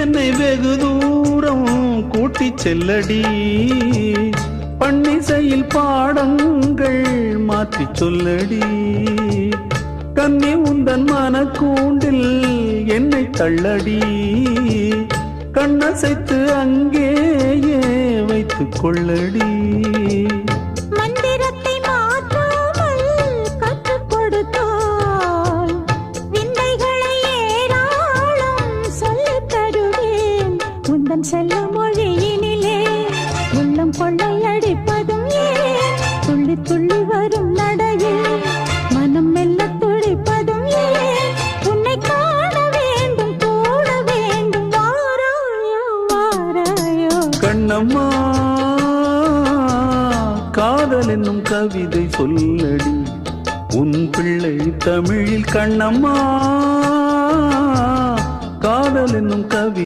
என்னை வெகு தூரம் கூட்டி செல்லடி பன்னிசையில் பாடங்கள் மாற்றி சொல்லடி கண்ணி உந்தன் மனக்கூண்டில் என்னை தள்ளடி கண்ணசைத்து அங்கேயே வைத்துக் கொள்ளடி மந்திரத்தை மாற்றாமல் கற்றுக் கொடுத்தால் விந்தைகளை ஏராளம் சொல்லித் தருவேன் உந்தன் செல்ல மொழியினிலே உள்ளம் கொள்ளையடிப்பதும் ஏன் துள்ளி துள்ளி வரும் நடையில் மனம் மெல்ல துடிப்பதும் ஏன் உன்னை காண வேண்டும் கூட வேண்டும் வாராயோ வாராயோ கண்ணம்மா காதல் என்னும் கவிதை சொல்லடி உன் பிள்ளை தமிழில் கண்ணம்மா காதல் என்னும் கவி